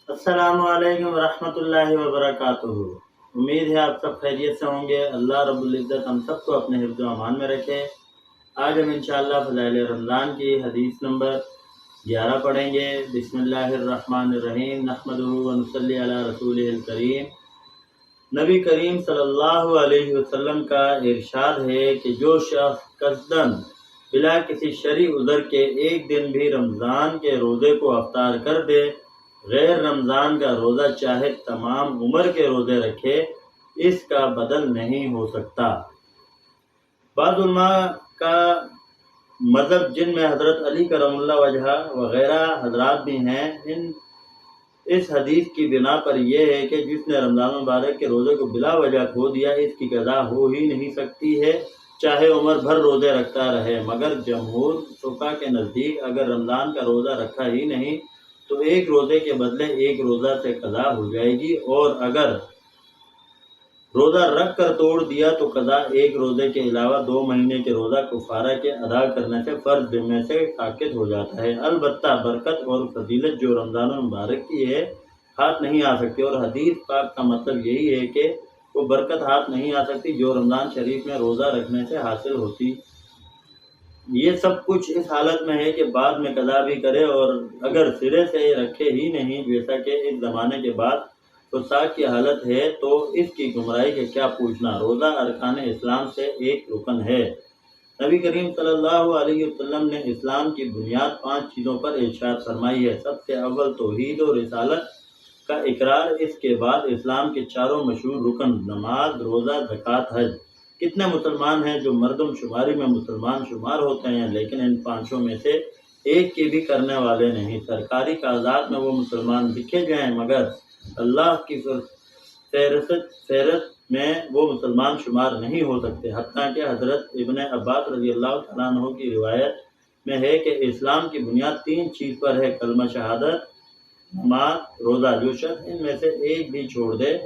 السلام علیکم ورحمۃ اللہ وبرکاتہ۔ امید ہے آپ سب خیریت سے ہوں گے۔ اللہ رب العزت ہم سب کو اپنے حفظ و امان میں رکھے۔ آج ہم انشاءاللہ فضائل رمضان کی حدیث نمبر 11 پڑھیں گے۔ بسم اللہ الرحمن الرحیم، نحمدہ و نصلی علی رسولہ الکریم۔ نبی کریم صلی اللہ علیہ وسلم کا ارشاد ہے کہ جو شخص قصداً بلا کسی شرعی عذر کے ایک دن بھی رمضان کے روزے کو افطار کر دے، غیر رمضان کا روزہ چاہے تمام عمر کے روزے رکھے، اس کا بدل نہیں ہو سکتا۔ بعض علماء کا مذہب، جن میں حضرت علی کرم اللہ وجہہ وغیرہ حضرات بھی ہیں، اس حدیث کی بنا پر یہ ہے کہ جس نے رمضان مبارک کے روزے کو بلا وجہ کھو دیا، اس کی قضا ہو ہی نہیں سکتی ہے، چاہے عمر بھر روزے رکھتا رہے۔ مگر جمہور فقہا کے نزدیک اگر رمضان کا روزہ رکھا ہی نہیں تو ایک روزے کے بدلے ایک روزہ سے قضا ہو جائے گی، اور اگر روزہ رکھ کر توڑ دیا تو قضا ایک روزے کے علاوہ 2 مہینے کے روزہ کفارہ کے ادا کرنے سے فرض ذمے سے ساقط ہو جاتا ہے۔ البتہ برکت اور فضیلت جو رمضان المبارک کی ہے ہاتھ نہیں آ سکتی، اور حدیث پاک کا مطلب یہی ہے کہ وہ برکت ہاتھ نہیں آ سکتی جو رمضان شریف میں روزہ رکھنے سے حاصل ہوتی۔ یہ سب کچھ اس حالت میں ہے کہ بعد میں قضا بھی کرے، اور اگر سرے سے رکھے ہی نہیں، جیسا کہ اس زمانے کے بعد فساق کی حالت ہے، تو اس کی گمراہی کے کیا پوچھنا۔ روزہ ارکان اسلام سے ایک رکن ہے۔ نبی کریم صلی اللہ علیہ وسلم نے اسلام کی بنیاد 5 چیزوں پر ارشاد فرمائی ہے۔ سب سے اول توحید و رسالت کا اقرار، اس کے بعد اسلام کے چاروں مشہور رکن نماز، روزہ، زکوٰۃ، حج۔ کتنے مسلمان ہیں جو مردم شماری میں مسلمان شمار ہوتے ہیں لیکن ان 5 میں سے ایک کی بھی کرنے والے نہیں۔ سرکاری کاغذات میں وہ مسلمان لکھے جائیں مگر اللہ کی فہرست میں وہ مسلمان شمار نہیں ہو سکتے۔ حتیٰ کہ حضرت ابن عباس رضی اللہ تعالیٰ عنہ کی روایت میں ہے کہ اسلام کی بنیاد 3 چیز پر ہے: کلمہ شہادت، نماز، روزہ۔ جو شخص ان میں سے ایک بھی چھوڑ دے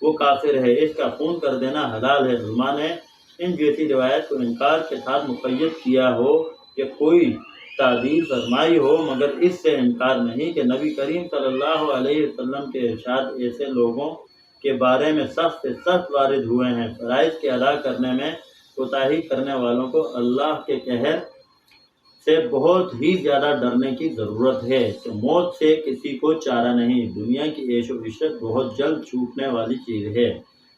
وہ کافر ہے، اس کا خون کر دینا حلال ہے۔ علماء نے ان جیسی روایت کو انکار کے ساتھ مقید کیا ہو کہ کوئی تعدیل فرمائی ہو، مگر اس سے انکار نہیں کہ نبی کریم صلی اللہ علیہ وسلم کے ارشاد ایسے لوگوں کے بارے میں سخت سے سخت وارد ہوئے ہیں۔ فرائض کے ادا کرنے میں کوتاہی کرنے والوں کو اللہ کے قہر سے بہت ہی زیادہ ڈرنے کی ضرورت ہے کہ موت سے کسی کو چارہ نہیں۔ دنیا کی عیش و عشرت بہت جلد چھوٹنے والی چیز ہے،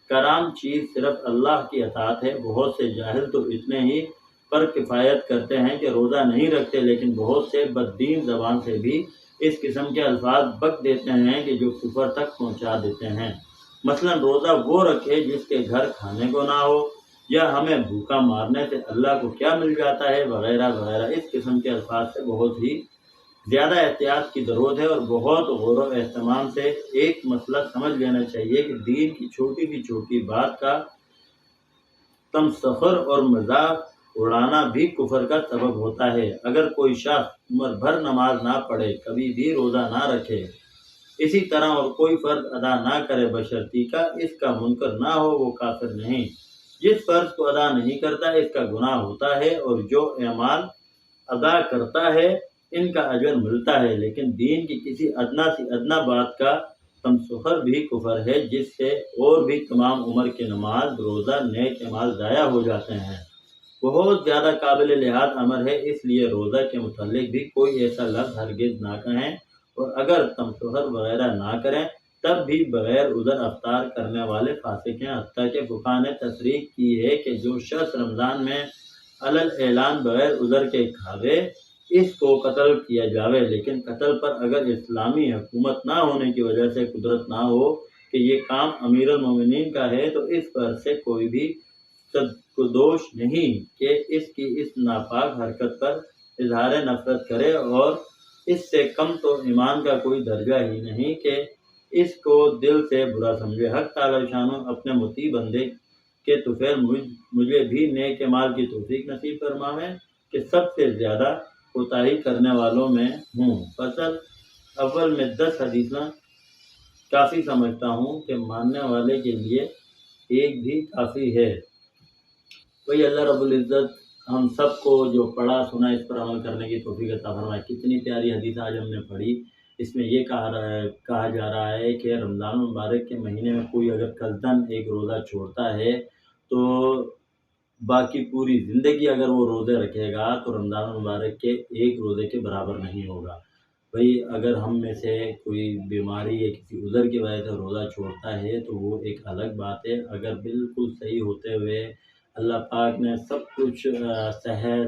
کرام چیز صرف اللہ کی اطاعت ہے۔ بہت سے جاہل تو اتنے ہی پر کفایت کرتے ہیں کہ روزہ نہیں رکھتے، لیکن بہت سے بددین زبان سے بھی اس قسم کے الفاظ بک دیتے ہیں کہ جو کفر تک پہنچا دیتے ہیں۔ مثلا روزہ وہ رکھے جس کے گھر کھانے کو نہ ہو، یا ہمیں بھوکا مارنے سے اللہ کو کیا مل جاتا ہے، وغیرہ وغیرہ۔ اس قسم کے الفاظ سے بہت ہی زیادہ احتیاط کی ضرورت ہے، اور بہت غور و اہتمام سے ایک مسئلہ سمجھ لینا چاہیے کہ دین کی چھوٹی سی چھوٹی بات کا تمسخر اور مذاق اڑانا بھی کفر کا سبب ہوتا ہے۔ اگر کوئی شخص عمر بھر نماز نہ پڑھے، کبھی بھی روزہ نہ رکھے، اسی طرح اور کوئی فرض ادا نہ کرے، بشرطیکہ اس کا منکر نہ ہو، وہ کافر نہیں۔ جس فرض کو ادا نہیں کرتا اس کا گناہ ہوتا ہے، اور جو اعمال ادا کرتا ہے ان کا اجر ملتا ہے، لیکن دین کی کسی ادنا سی ادنا بات کا تمسخر بھی کفر ہے، جس سے اور بھی تمام عمر کی نماز، روزہ، نیک اعمال ضائع ہو جاتے ہیں۔ بہت زیادہ قابل لحاظ امر ہے، اس لیے روزہ کے متعلق بھی کوئی ایسا لفظ ہرگز نہ کہیں، اور اگر تمسخر وغیرہ نہ کریں تب بھی بغیر عذر افطار کرنے والے فاسق ہیں۔ حتیٰ کہ فقہا نے تصریح کی ہے کہ جو شخص رمضان میں علل اعلان بغیر عذر کے کھاوے، اس کو قتل کیا جاوے، لیکن قتل پر اگر اسلامی حکومت نہ ہونے کی وجہ سے قدرت نہ ہو کہ یہ کام امیر المومنین کا ہے، تو اس پر سے کوئی بھی صدقدوش نہیں کہ اس کی اس ناپاک حرکت پر اظہار نفرت کرے، اور اس سے کم تو ایمان کا کوئی درجہ ہی نہیں کہ اس کو دل سے برا سمجھے۔ حق تعالی شانہ اپنے مطیع بندے کے طفیل مجھے بھی نیک اعمال کی توفیق نصیب فرمائے کہ سب سے زیادہ کوتاہی کرنے والوں میں ہوں۔ فصل اول میں 10 حدیثیں کافی سمجھتا ہوں کہ ماننے والے کے لیے ایک بھی کافی ہے۔ وہی اللہ رب العزت ہم سب کو جو پڑھا سنا اس پر عمل کرنے کی توفیق عطا فرمائے۔ کتنی پیاری حدیث آج ہم نے پڑھی اس میں یہ کہا جا رہا ہے کہ رمضان المبارک کے مہینے میں کوئی اگر قصداً ایک روزہ چھوڑتا ہے تو باقی پوری زندگی اگر وہ روزے رکھے گا تو رمضان المبارک کے ایک روزے کے برابر نہیں ہوگا۔ بھئی اگر ہم میں سے کوئی بیماری یا کسی عذر کی وجہ سے روزہ چھوڑتا ہے تو وہ ایک الگ بات ہے۔ اگر بالکل صحیح ہوتے ہوئے اللہ پاک نے سب کچھ صحت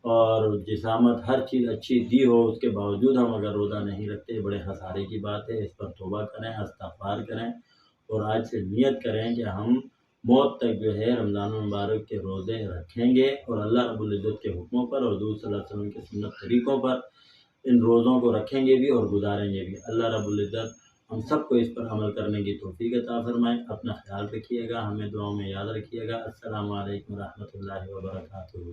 اور جسامت ہر چیز اچھی دی ہو، اس کے باوجود ہم اگر روزہ نہیں رکھتے، بڑے خسارے کی بات ہے۔ اس پر توبہ کریں، استغفار کریں اور آج سے نیت کریں کہ ہم موت تک جو ہے رمضان المبارک کے روزے رکھیں گے اور اللہ رب العزت کے حکموں پر اور حضور صلی اللہ علیہ وسلم کے سنت طریقوں پر ان روزوں کو رکھیں گے بھی اور گزاریں گے بھی۔ اللہ رب العزت ہم سب کو اس پر عمل کرنے کی توفیق عطا فرمائے۔ اپنا خیال رکھیے گا، ہمیں دعاؤں میں یاد رکھیے گا۔ السلام علیکم ورحمۃ اللہ وبرکاتہ۔